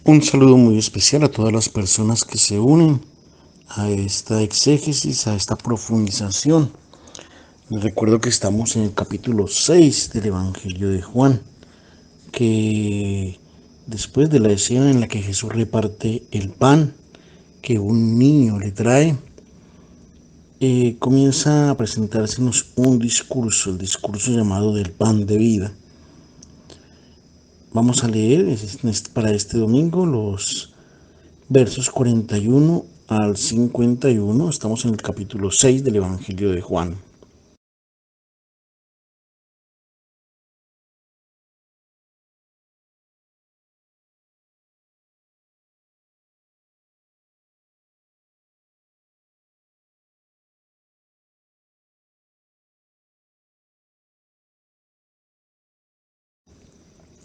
Un saludo muy especial a todas las personas que se unen a esta exégesis, a esta profundización. Les recuerdo que estamos en el capítulo 6 del Evangelio de Juan, que después de la escena en la que Jesús reparte el pan que un niño le trae, comienza a presentársenos un discurso, el discurso llamado del pan de vida. Vamos a leer para este domingo los versos 41 al 51. Estamos en el capítulo 6 del Evangelio de Juan.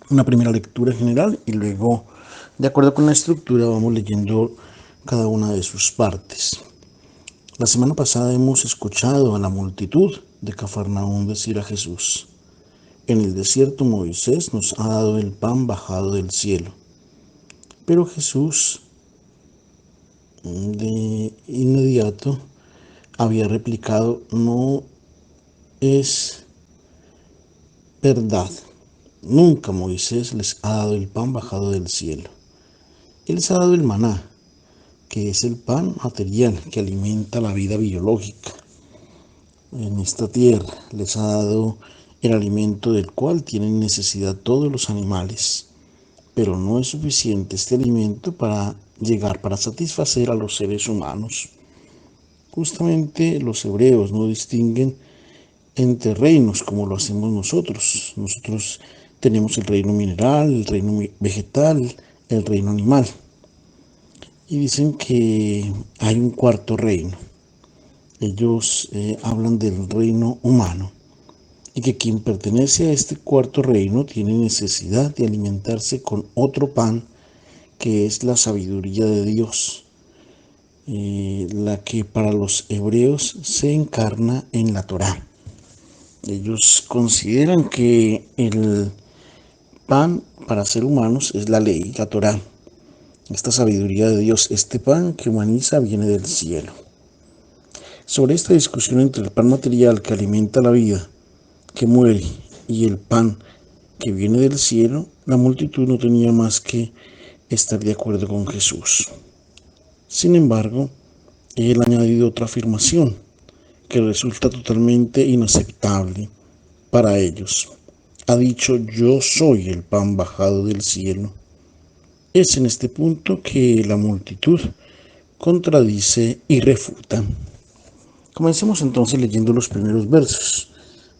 Una primera lectura general y luego, de acuerdo con la estructura, vamos leyendo cada una de sus partes. La semana pasada hemos escuchado a la multitud de Cafarnaúm decir a Jesús: en el desierto Moisés nos ha dado el pan bajado del cielo. Pero Jesús de inmediato había replicado: no es verdad. Nunca Moisés les ha dado el pan bajado del cielo. Él les ha dado el maná, que es el pan material que alimenta la vida biológica en esta tierra. Les ha dado el alimento del cual tienen necesidad todos los animales. Pero no es suficiente este alimento para satisfacer a los seres humanos. Justamente los hebreos no distinguen entre reinos como lo hacemos nosotros. Nosotros tenemos el reino mineral, el reino vegetal, el reino animal. Y dicen que hay un cuarto reino. Ellos hablan del reino humano. Y que quien pertenece a este cuarto reino tiene necesidad de alimentarse con otro pan, que es la sabiduría de Dios, la que para los hebreos se encarna en la Torá. Ellos consideran que el pan para ser humanos es la ley, la Torá, esta sabiduría de Dios. Este pan que humaniza viene del cielo. Sobre esta discusión entre el pan material que alimenta la vida, que muere, y el pan que viene del cielo, la multitud no tenía más que estar de acuerdo con Jesús. Sin embargo, él ha añadido otra afirmación que resulta totalmente inaceptable para ellos. Ha dicho: yo soy el pan bajado del cielo. Es en este punto que la multitud contradice y refuta. Comencemos entonces leyendo los primeros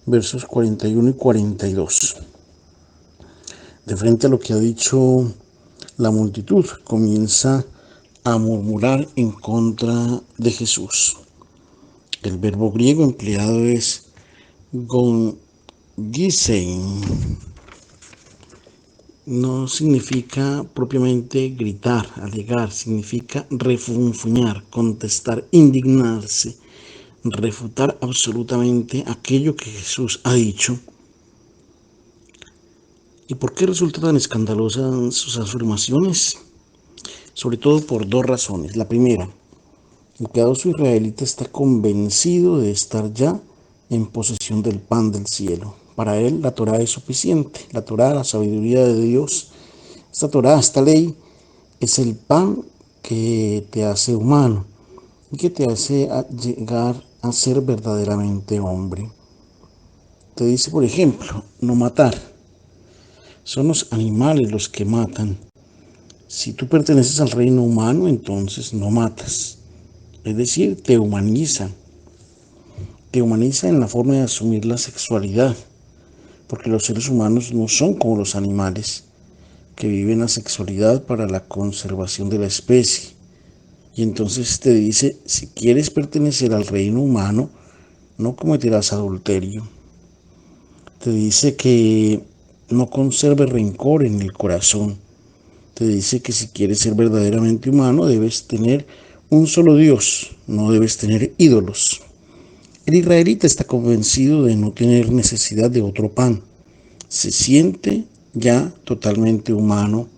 versos 41 y 42. De frente a lo que ha dicho la multitud, comienza a murmurar en contra de Jesús. El verbo griego empleado es gongisein. No significa propiamente gritar, alegar, significa refunfuñar, contestar, indignarse, refutar absolutamente aquello que Jesús ha dicho. ¿Y por qué resultan tan escandalosas sus afirmaciones? Sobre todo por dos razones. La primera: el piadoso israelita está convencido de estar ya en posesión del pan del cielo. Para él la Torá es suficiente. La Torá, la sabiduría de Dios, esta Torá, esta ley, es el pan que te hace humano y que te hace llegar a ser verdaderamente hombre. Te dice, por ejemplo, no matar. Son los animales los que matan. Si tú perteneces al reino humano, entonces no matas. Es decir, te humaniza en la forma de asumir la sexualidad, porque los seres humanos no son como los animales, que viven la sexualidad para la conservación de la especie. Y entonces te dice: si quieres pertenecer al reino humano, no cometerás adulterio. Te dice que no conserves rencor en el corazón. Te dice que si quieres ser verdaderamente humano, debes tener un solo Dios, no debes tener ídolos. El israelita está convencido de no tener necesidad de otro pan. Se siente ya totalmente humano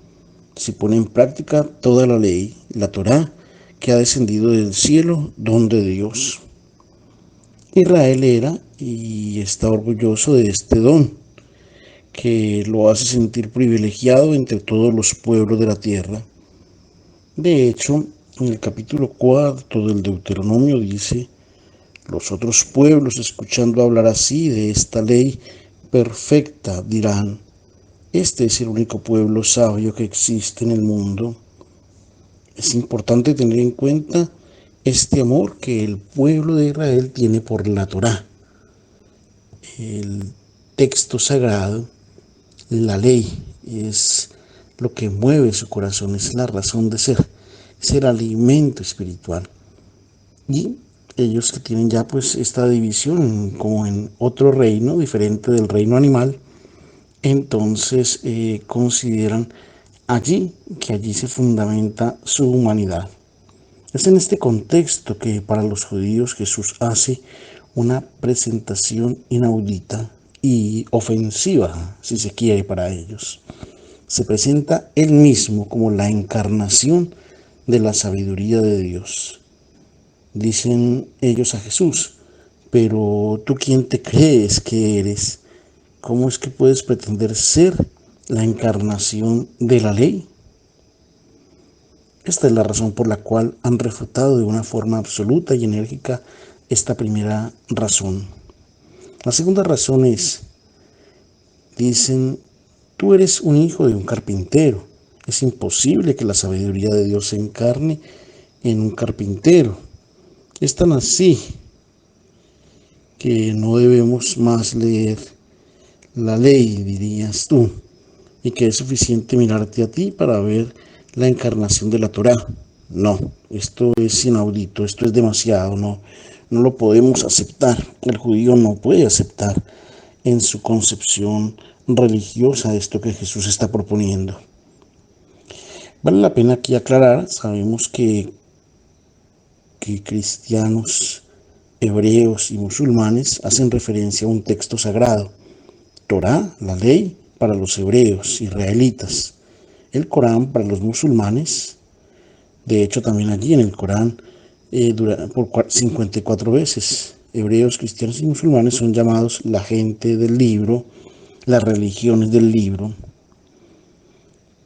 Se pone en práctica toda la ley, la Torá, que ha descendido del cielo, don de Dios. Israel era y está orgulloso de este don, que lo hace sentir privilegiado entre todos los pueblos de la tierra. De hecho, en el capítulo 4 del Deuteronomio dice: los otros pueblos, escuchando hablar así de esta ley perfecta, dirán: este es el único pueblo sabio que existe en el mundo. Es importante tener en cuenta este amor que el pueblo de Israel tiene por la Torá, el texto sagrado. La ley es lo que mueve su corazón, es la razón de ser, es el alimento espiritual. Y ellos que tienen ya pues esta división como en otro reino diferente del reino animal, entonces consideran que allí se fundamenta su humanidad. Es en este contexto que para los judíos Jesús hace una presentación inaudita y ofensiva, si se quiere, para ellos. Se presenta él mismo como la encarnación de la sabiduría de Dios. Dicen ellos a Jesús: pero ¿tú quién te crees que eres? ¿Cómo es que puedes pretender ser la encarnación de la ley? Esta es la razón por la cual han refutado de una forma absoluta y enérgica esta primera razón. La segunda razón es: dicen, tú eres un hijo de un carpintero. Es imposible que la sabiduría de Dios se encarne en un carpintero. Es tan así que no debemos más leer la ley, dirías tú, y que es suficiente mirarte a ti para ver la encarnación de la Torá. No, esto es inaudito, esto es demasiado, no lo podemos aceptar. El judío no puede aceptar en su concepción religiosa esto que Jesús está proponiendo. Vale la pena aquí aclarar, sabemos que cristianos, hebreos y musulmanes hacen referencia a un texto sagrado: Torá, la ley, para los hebreos israelitas; el Corán para los musulmanes. De hecho, también allí en el Corán, por 54 veces, hebreos, cristianos y musulmanes son llamados la gente del libro, las religiones del libro.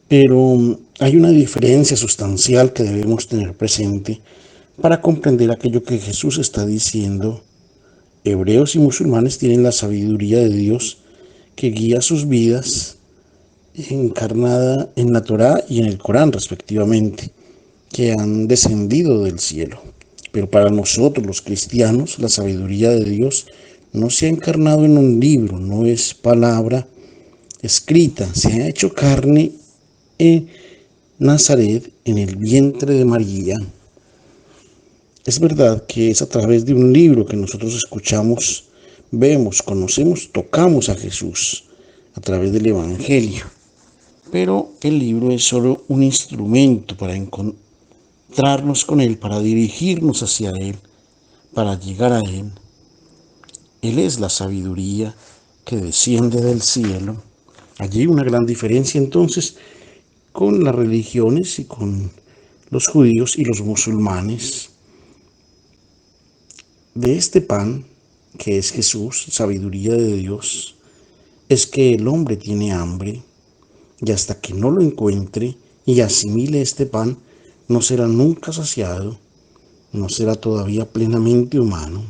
Pero hay una diferencia sustancial que debemos tener presente para comprender aquello que Jesús está diciendo. Hebreos y musulmanes tienen la sabiduría de Dios que guía sus vidas, encarnada en la Torá y en el Corán respectivamente, que han descendido del cielo. Pero para nosotros los cristianos, la sabiduría de Dios no se ha encarnado en un libro, no es palabra escrita, se ha hecho carne en Nazaret, en el vientre de María. Es verdad que es a través de un libro que nosotros escuchamos, vemos, conocemos, tocamos a Jesús a través del Evangelio. Pero el libro es solo un instrumento para encontrarnos con Él, para dirigirnos hacia Él, para llegar a Él. Él es la sabiduría que desciende del cielo. Allí hay una gran diferencia entonces con las religiones y con los judíos y los musulmanes. De este pan, que es Jesús, sabiduría de Dios, es que el hombre tiene hambre, y hasta que no lo encuentre y asimile este pan, no será nunca saciado, no será todavía plenamente humano.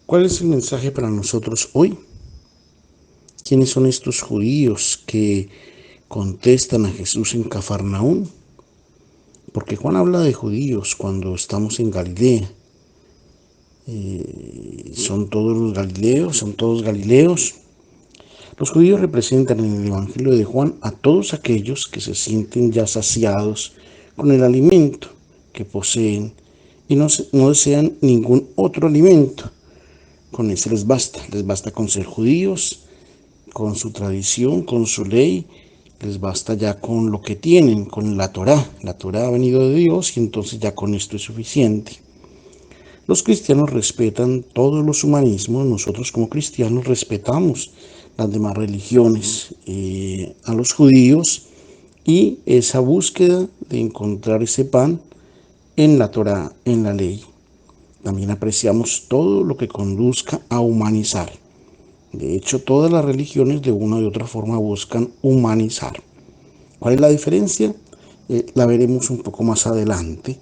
¿Cuál es el mensaje para nosotros hoy? ¿Quiénes son estos judíos que contestan a Jesús en Cafarnaún? Porque Juan habla de judíos cuando estamos en Galilea. ¿Son todos galileos? Los judíos representan en el Evangelio de Juan a todos aquellos que se sienten ya saciados con el alimento que poseen y no desean ningún otro alimento. Con ese les basta con ser judíos, con su tradición, con su ley, les basta ya con lo que tienen, con la Torá. La Torá ha venido de Dios y entonces ya con esto es suficiente. Los cristianos respetan todos los humanismos, nosotros como cristianos respetamos las demás religiones. A los judíos y esa búsqueda de encontrar ese pan en la Torá, en la ley. También apreciamos todo lo que conduzca a humanizar. De hecho, todas las religiones de una u otra forma buscan humanizar. ¿Cuál es la diferencia? La veremos un poco más adelante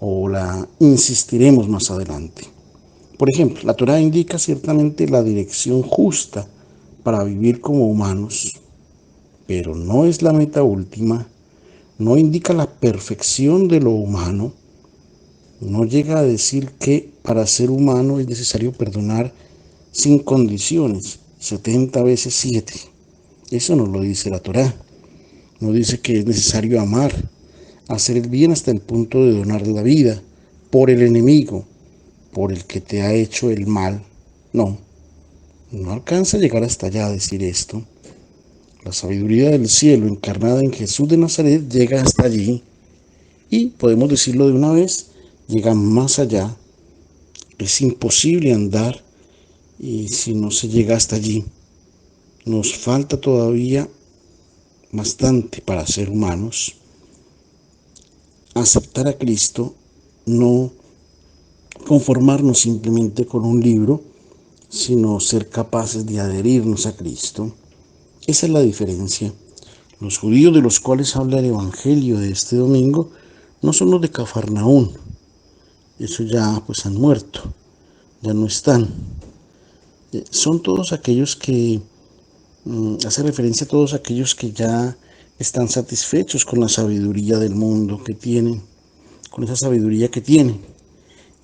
o la insistiremos más adelante. Por ejemplo, la Torá indica ciertamente la dirección justa para vivir como humanos, pero no es la meta última, no indica la perfección de lo humano, no llega a decir que para ser humano es necesario perdonar sin condiciones, 70 veces 7. Eso no lo dice la Torá. No dice que es necesario amar, hacer el bien hasta el punto de donar la vida por el enemigo, por el que te ha hecho el mal. No, no alcanza a llegar hasta allá a decir esto. La sabiduría del cielo encarnada en Jesús de Nazaret llega hasta allí y, podemos decirlo de una vez, llega más allá. Es imposible andar y si no se llega hasta allí. Nos falta todavía bastante para ser humanos. Aceptar a Cristo, no conformarnos simplemente con un libro, sino ser capaces de adherirnos a Cristo. Esa es la diferencia. Los judíos de los cuales habla el Evangelio de este domingo no son los de Cafarnaún. Esos ya pues han muerto, ya no están. Son todos aquellos que, hace referencia a todos aquellos que ya están satisfechos con la sabiduría del mundo que tienen, con esa sabiduría que tienen.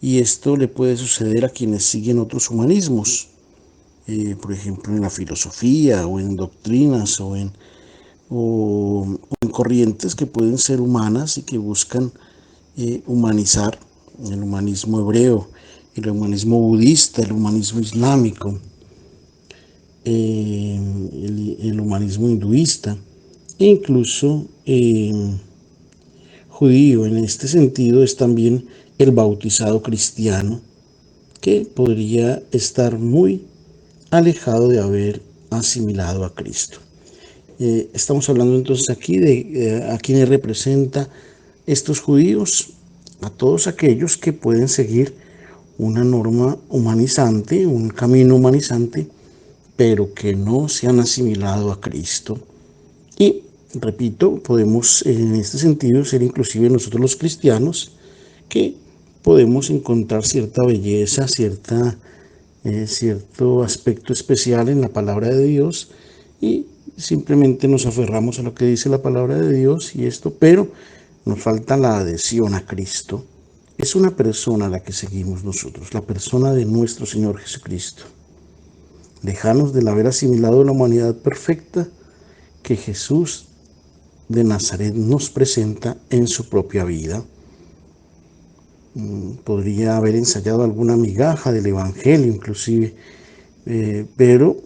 Y esto le puede suceder a quienes siguen otros humanismos, por ejemplo en la filosofía o en doctrinas o en corrientes que pueden ser humanas y que buscan humanizar, el humanismo hebreo, el humanismo budista, el humanismo islámico, el humanismo hinduista e incluso judío. En este sentido es también el bautizado cristiano, que podría estar muy alejado de haber asimilado a Cristo. Estamos hablando entonces aquí de a quienes representa estos judíos, a todos aquellos que pueden seguir una norma humanizante, un camino humanizante, pero que no se han asimilado a Cristo. Y, repito, podemos en este sentido ser inclusive nosotros los cristianos, que podemos encontrar cierta belleza, cierto aspecto especial en la palabra de Dios y simplemente nos aferramos a lo que dice la palabra de Dios y esto, pero nos falta la adhesión a Cristo. Es una persona a la que seguimos nosotros, la persona de nuestro Señor Jesucristo. Lejanos del haber asimilado la humanidad perfecta que Jesús de Nazaret nos presenta en su propia vida. Podría haber ensayado alguna migaja del Evangelio inclusive, pero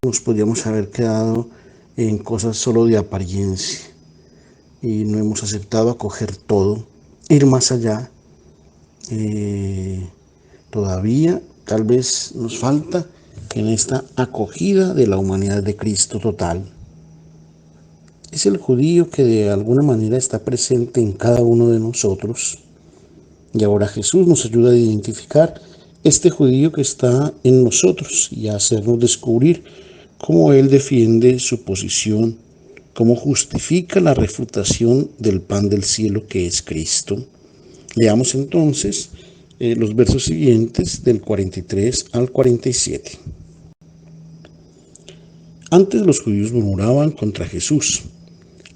nos podríamos haber quedado en cosas solo de apariencia y no hemos aceptado acoger todo, ir más allá. Todavía tal vez nos falta en esta acogida de la humanidad de Cristo total. Es el judío que de alguna manera está presente en cada uno de nosotros. Y ahora Jesús nos ayuda a identificar este judío que está en nosotros y a hacernos descubrir cómo Él defiende su posición, cómo justifica la refutación del pan del cielo que es Cristo. Leamos entonces los versos siguientes del 43 al 47. Antes los judíos murmuraban contra Jesús,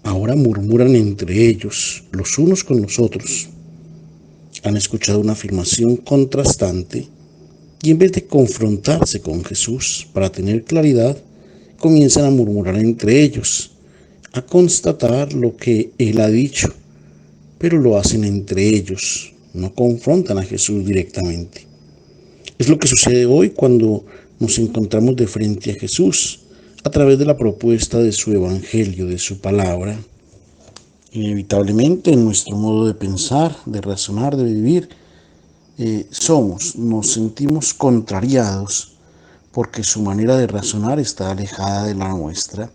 ahora murmuran entre ellos, los unos con los otros. Han escuchado una afirmación contrastante y en vez de confrontarse con Jesús para tener claridad, comienzan a murmurar entre ellos, a constatar lo que Él ha dicho, pero lo hacen entre ellos, no confrontan a Jesús directamente. Es lo que sucede hoy cuando nos encontramos de frente a Jesús a través de la propuesta de su evangelio, de su palabra. Inevitablemente en nuestro modo de pensar, de razonar, de vivir, nos sentimos contrariados porque su manera de razonar está alejada de la nuestra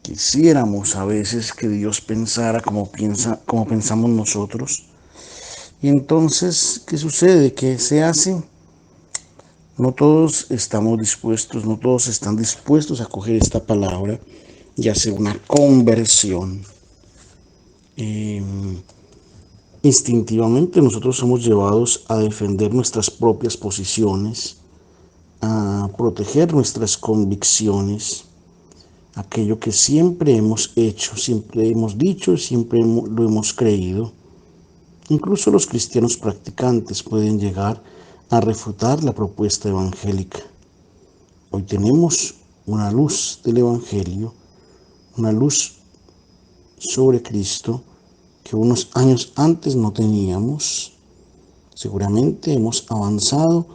Quisiéramos a veces que Dios pensara como pensamos nosotros. Y entonces, ¿qué sucede? ¿Qué se hace? No todos estamos dispuestos, no todos están dispuestos a coger esta palabra y hacer una conversión. Instintivamente nosotros somos llevados a defender nuestras propias posiciones, a proteger nuestras convicciones, aquello que siempre hemos hecho, siempre hemos dicho, siempre lo hemos creído. Incluso los cristianos practicantes pueden llegar a refutar la propuesta evangélica. Hoy tenemos una luz del Evangelio, una luz sobre Cristo que unos años antes no teníamos. Seguramente hemos avanzado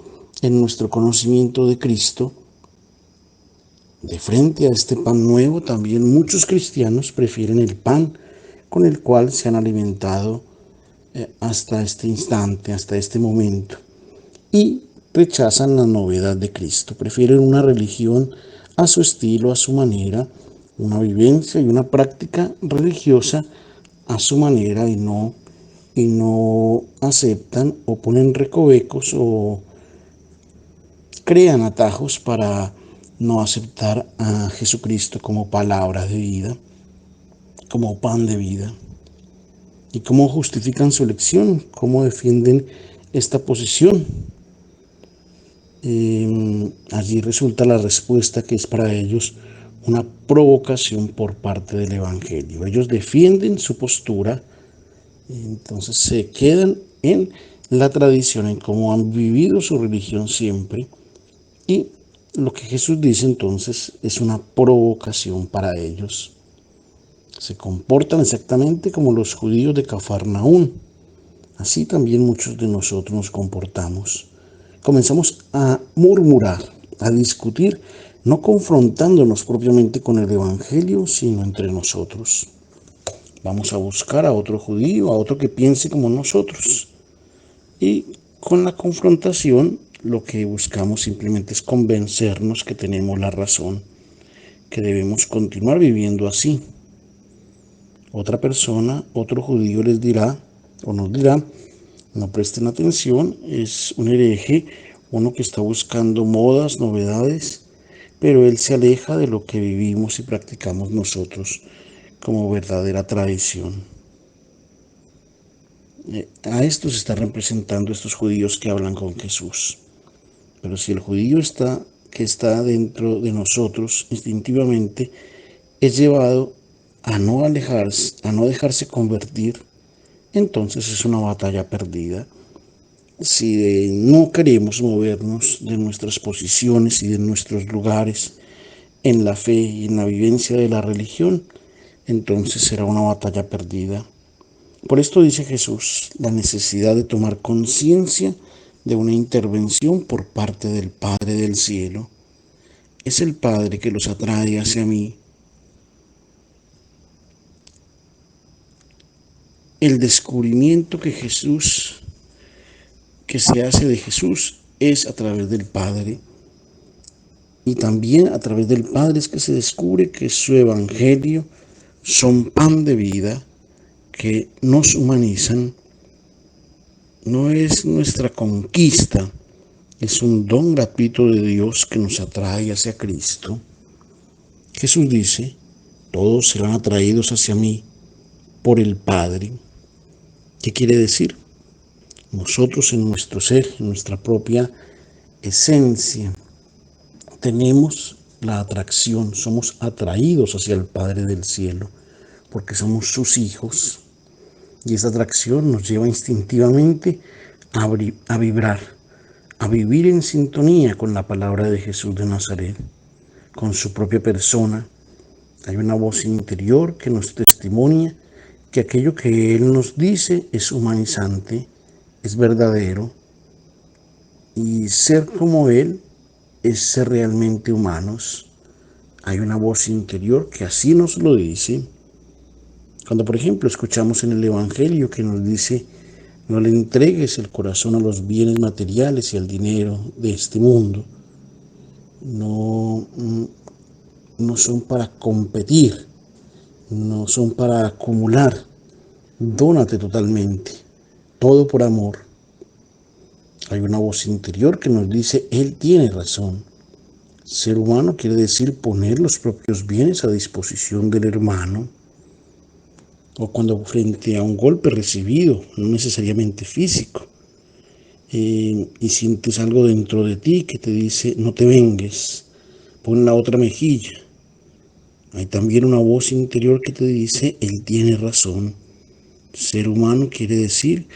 en nuestro conocimiento de Cristo. De frente a este pan nuevo, también muchos cristianos prefieren el pan con el cual se han alimentado hasta este instante, hasta este momento, y rechazan la novedad de Cristo. Prefieren una religión a su estilo, a su manera, una vivencia y una práctica religiosa a su manera, y no aceptan o ponen recovecos o crean atajos para no aceptar a Jesucristo como palabra de vida, como pan de vida. ¿Y cómo justifican su elección? ¿Cómo defienden esta posición? Allí resulta la respuesta, que es para ellos una provocación por parte del Evangelio. Ellos defienden su postura, entonces se quedan en la tradición, en cómo han vivido su religión siempre, y lo que Jesús dice entonces es una provocación para ellos. Se comportan exactamente como los judíos de Cafarnaún. Así también muchos de nosotros nos comportamos. Comenzamos a murmurar, a discutir, no confrontándonos propiamente con el Evangelio, sino entre nosotros. Vamos a buscar a otro judío, a otro que piense como nosotros. Y con la confrontación, lo que buscamos simplemente es convencernos que tenemos la razón, que debemos continuar viviendo así. Otra persona, otro judío les dirá o nos dirá: no presten atención, es un hereje, uno que está buscando modas, novedades, pero él se aleja de lo que vivimos y practicamos nosotros como verdadera tradición. A esto se está representando estos judíos que hablan con Jesús. Pero si el judío que está dentro de nosotros instintivamente es llevado a no alejarse, a no dejarse convertir, entonces es una batalla perdida. Si no queremos movernos de nuestras posiciones y de nuestros lugares en la fe y en la vivencia de la religión, entonces será una batalla perdida. Por esto dice Jesús la necesidad de tomar conciencia de una intervención por parte del Padre del cielo. Es el Padre que los atrae hacia mí. El descubrimiento que se hace de Jesús es a través del Padre. Y también a través del Padre es que se descubre que su evangelio son pan de vida, que nos humanizan. No es nuestra conquista, es un don gratuito de Dios que nos atrae hacia Cristo. Jesús dice: todos serán atraídos hacia mí por el Padre. ¿Qué quiere decir? Nosotros en nuestro ser, en nuestra propia esencia, tenemos la atracción, somos atraídos hacia el Padre del cielo, porque somos sus hijos. Y esa atracción nos lleva instintivamente a vibrar, a vivir en sintonía con la palabra de Jesús de Nazaret, con su propia persona. Hay una voz interior que nos testimonia que aquello que Él nos dice es humanizante, es verdadero, y ser como Él es ser realmente humanos. Hay una voz interior que así nos lo dice. Cuando, por ejemplo, escuchamos en el Evangelio que nos dice: no le entregues el corazón a los bienes materiales y al dinero de este mundo. No son para competir, no son para acumular. Dónate totalmente, todo por amor. Hay una voz interior que nos dice, Él tiene razón. Ser humano quiere decir poner los propios bienes a disposición del hermano, o cuando frente a un golpe recibido, no necesariamente físico, y sientes algo dentro de ti que te dice, no te vengues, pon la otra mejilla. Hay también una voz interior que te dice, Él tiene razón. Ser humano quiere decir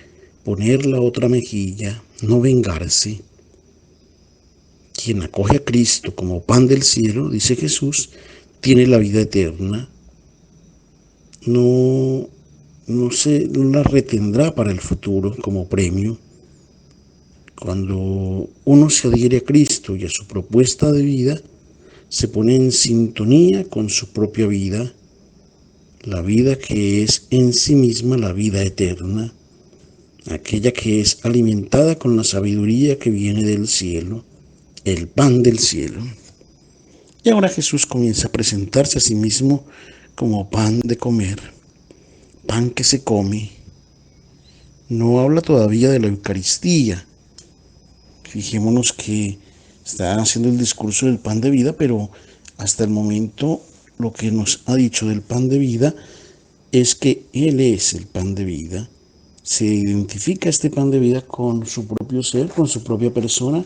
poner la otra mejilla, no vengarse. Quien acoge a Cristo como pan del cielo, dice Jesús, tiene la vida eterna. No no la retendrá para el futuro como premio. Cuando uno se adhiere a Cristo y a su propuesta de vida, se pone en sintonía con su propia vida, la vida que es en sí misma la vida eterna, aquella que es alimentada con la sabiduría que viene del cielo, el pan del cielo. Y ahora Jesús comienza a presentarse a sí mismo como pan de comer, pan que se come. No habla todavía de la Eucaristía. Fijémonos que está haciendo el discurso del pan de vida, pero hasta el momento lo que nos ha dicho del pan de vida es que Él es el pan de vida. Se identifica este pan de vida con su propio ser, con su propia persona,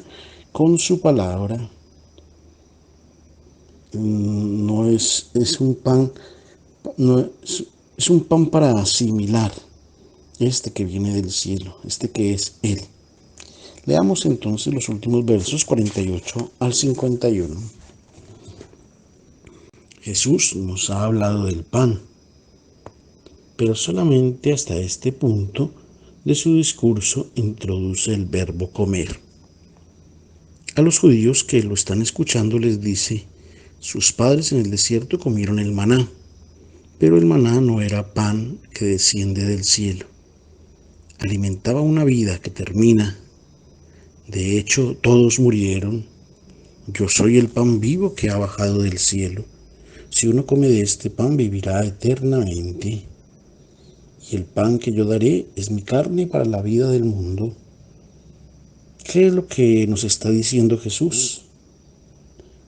con su palabra. No es un pan, no es un pan para asimilar este que viene del cielo, este que es Él. Leamos entonces los últimos versos 48 al 51. Jesús nos ha hablado del pan, pero solamente hasta este punto de su discurso introduce el verbo comer. A los judíos que lo están escuchando les dice, sus padres en el desierto comieron el maná, pero el maná no era pan que desciende del cielo. Alimentaba una vida que termina. De hecho, todos murieron. Yo soy el pan vivo que ha bajado del cielo. Si uno come de este pan, vivirá eternamente. Y el pan que yo daré es mi carne para la vida del mundo. ¿Qué es lo que nos está diciendo Jesús?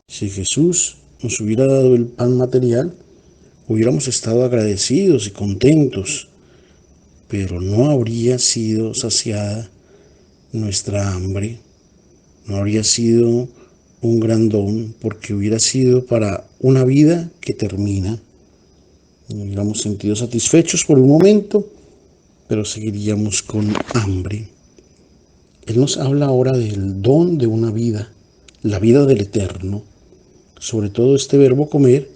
Si Jesús nos hubiera dado el pan material, hubiéramos estado agradecidos y contentos, pero no habría sido saciada nuestra hambre, no habría sido un gran don, porque hubiera sido para una vida que termina. Nos hubiéramos sentido satisfechos por un momento, pero seguiríamos con hambre. Él nos habla ahora del don de una vida, la vida del eterno. Sobre todo este verbo comer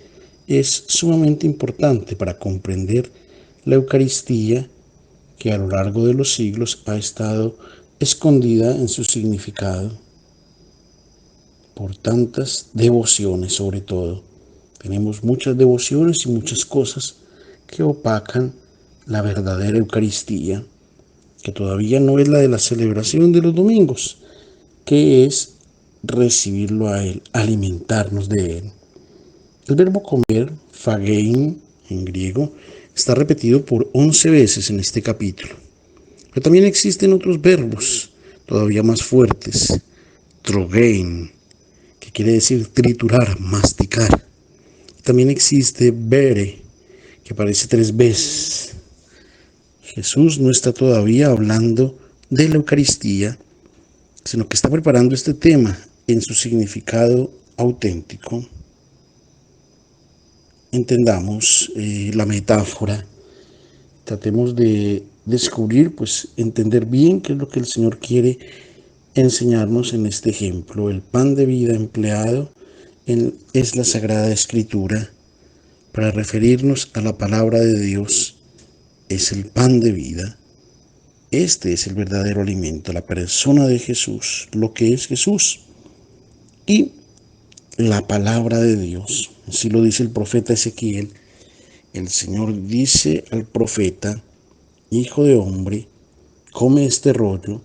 es sumamente importante para comprender la Eucaristía, que a lo largo de los siglos ha estado escondida en su significado por tantas devociones. Sobre todo tenemos muchas devociones y muchas cosas que opacan la verdadera Eucaristía, que todavía no es la de la celebración de los domingos, que es recibirlo a Él, alimentarnos de Él. El verbo comer, phagein en griego, está repetido por 11 veces en este capítulo. Pero también existen otros verbos todavía más fuertes. Trogein, que quiere decir triturar, masticar. También existe bere, que aparece 3 veces. Jesús no está todavía hablando de la Eucaristía, sino que está preparando este tema en su significado auténtico. Entendamos la metáfora, tratemos de descubrir, entender bien qué es lo que el Señor quiere enseñarnos en este ejemplo. El pan de vida empleado es la Sagrada Escritura para referirnos a la palabra de Dios. Es el pan de vida. Este es el verdadero alimento, la persona de Jesús, lo que es Jesús y la palabra de Dios. Así lo dice el profeta Ezequiel. El Señor dice al profeta, hijo de hombre, come este rollo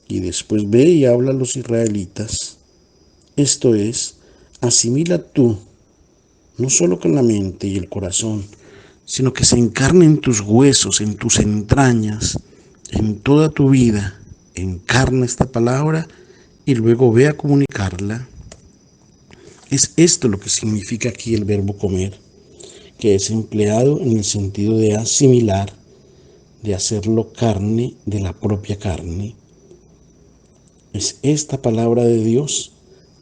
y después ve y habla a los israelitas. Esto es, asimila tú, no solo con la mente y el corazón, sino que se encarne en tus huesos, en tus entrañas, en toda tu vida. Encarna esta palabra y luego ve a comunicarla. Es esto lo que significa aquí el verbo comer, que es empleado en el sentido de asimilar, de hacerlo carne de la propia carne. Es esta palabra de Dios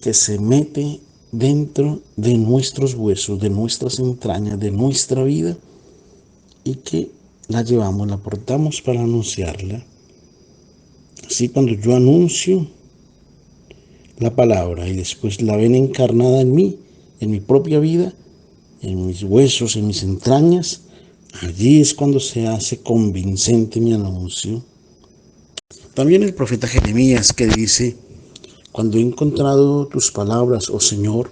que se mete dentro de nuestros huesos, de nuestras entrañas, de nuestra vida, y que la llevamos, la portamos para anunciarla. Así, cuando yo anuncio la palabra y después la ven encarnada en mí, en mi propia vida, en mis huesos, en mis entrañas, allí es cuando se hace convincente mi anuncio. También el profeta Jeremías, que dice: cuando he encontrado tus palabras, oh Señor,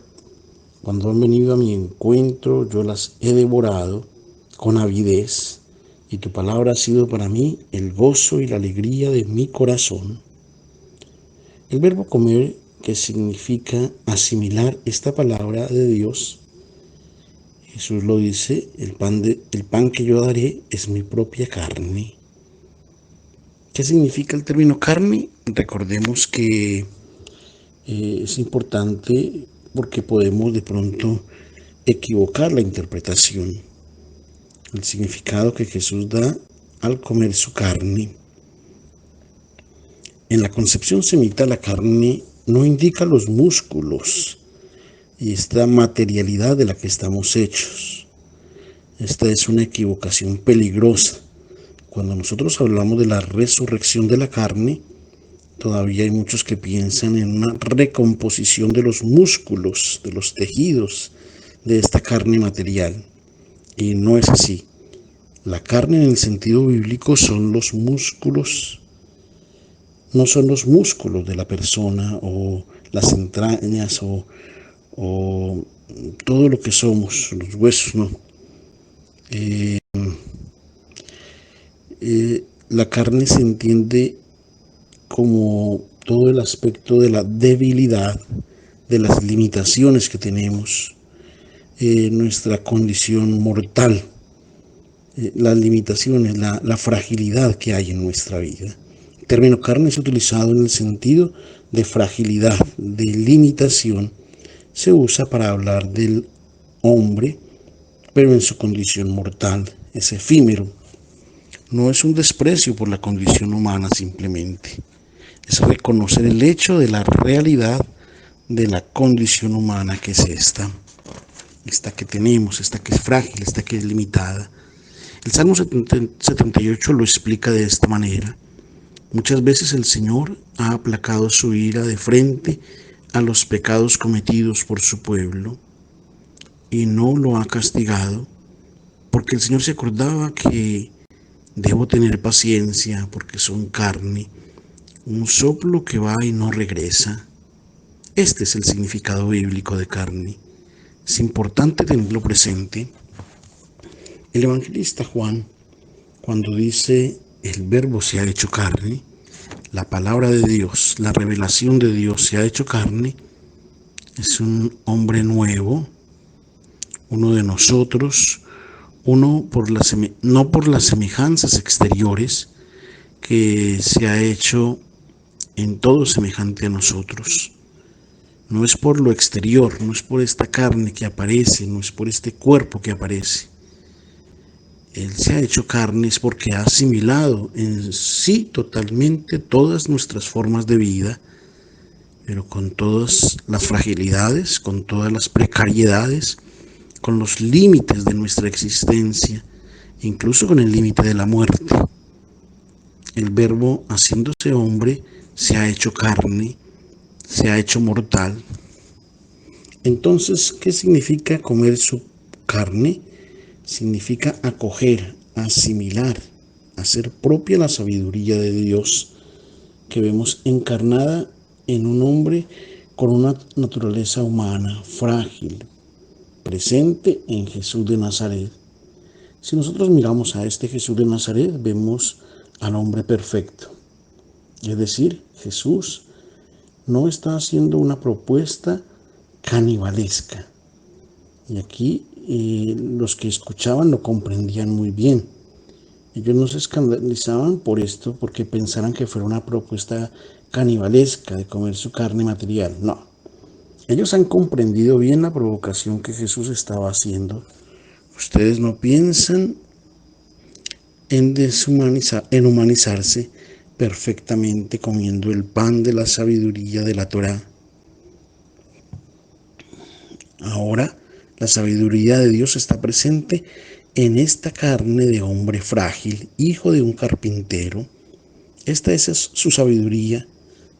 cuando han venido a mi encuentro, yo las he devorado con avidez, y tu palabra ha sido para mí el gozo y la alegría de mi corazón. El verbo comer, que significa asimilar esta palabra de Dios, Jesús lo dice: el pan que yo daré es mi propia carne. ¿Qué significa el término carne? Recordemos que es importante porque podemos de pronto equivocar la interpretación. El significado que Jesús da al comer su carne. En la concepción semita, la carne no indica los músculos y esta materialidad de la que estamos hechos. Esta es una equivocación peligrosa. Cuando nosotros hablamos de la resurrección de la carne, todavía hay muchos que piensan en una recomposición de los músculos, de los tejidos de esta carne material. Y no es así. La carne en el sentido bíblico son los músculos, no son los músculos de la persona o las entrañas o todo lo que somos, los huesos, no. La carne se entiende como todo el aspecto de la debilidad, de las limitaciones que tenemos, nuestra condición mortal, las limitaciones, la fragilidad que hay en nuestra vida. El término carne es utilizado en el sentido de fragilidad, de limitación. Se usa para hablar del hombre, pero en su condición mortal, es efímero. No es un desprecio por la condición humana simplemente. Es reconocer el hecho de la realidad de la condición humana, que es esta que tenemos, esta que es frágil, esta que es limitada. El Salmo 78 lo explica de esta manera. Muchas veces el Señor ha aplacado su ira de frente a los pecados cometidos por su pueblo y no lo ha castigado, porque el Señor se acordaba que debo tener paciencia porque son carne, un soplo que va y no regresa. Este es el significado bíblico de carne. Es importante tenerlo presente. El evangelista Juan, cuando dice el verbo se ha hecho carne, la palabra de Dios, la revelación de Dios se ha hecho carne, es un hombre nuevo, uno de nosotros, no por las semejanzas exteriores, que se ha hecho en todo semejante a nosotros. No es por lo exterior, no es por esta carne que aparece, no es por este cuerpo que aparece. Él se ha hecho carne es porque ha asimilado en sí totalmente todas nuestras formas de vida, pero con todas las fragilidades, con todas las precariedades, con los límites de nuestra existencia, incluso con el límite de la muerte. El verbo, haciéndose hombre, se ha hecho carne, se ha hecho mortal. Entonces, ¿qué significa comer su carne? Significa acoger, asimilar, hacer propia la sabiduría de Dios que vemos encarnada en un hombre con una naturaleza humana, frágil, presente en Jesús de Nazaret. Si nosotros miramos a este Jesús de Nazaret, vemos al hombre perfecto. Es decir, Jesús no está haciendo una propuesta canibalesca. Y aquí los que escuchaban lo comprendían muy bien. Ellos no se escandalizaban por esto porque pensaran que fuera una propuesta canibalesca de comer su carne material. No, ellos han comprendido bien la provocación que Jesús estaba haciendo. Ustedes no piensan en humanizarse perfectamente comiendo el pan de la sabiduría de la Torá. Ahora, la sabiduría de Dios está presente en esta carne de hombre frágil, hijo de un carpintero. Esta es su sabiduría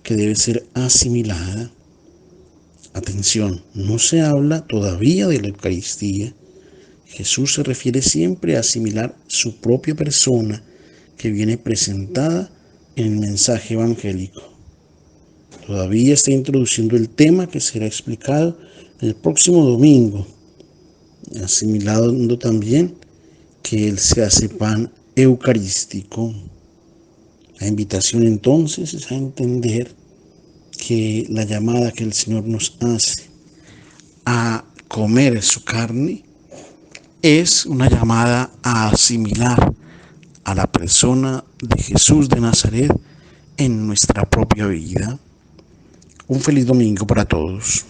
que debe ser asimilada. Atención, no se habla todavía de la Eucaristía. Jesús se refiere siempre a asimilar su propia persona que viene presentada en el mensaje evangélico. Todavía está introduciendo el tema que será explicado el próximo domingo, asimilando también que Él se hace pan eucarístico. La invitación entonces es a entender que la llamada que el Señor nos hace a comer su carne es una llamada a asimilar a la persona de Jesús de Nazaret en nuestra propia vida. Un feliz domingo para todos.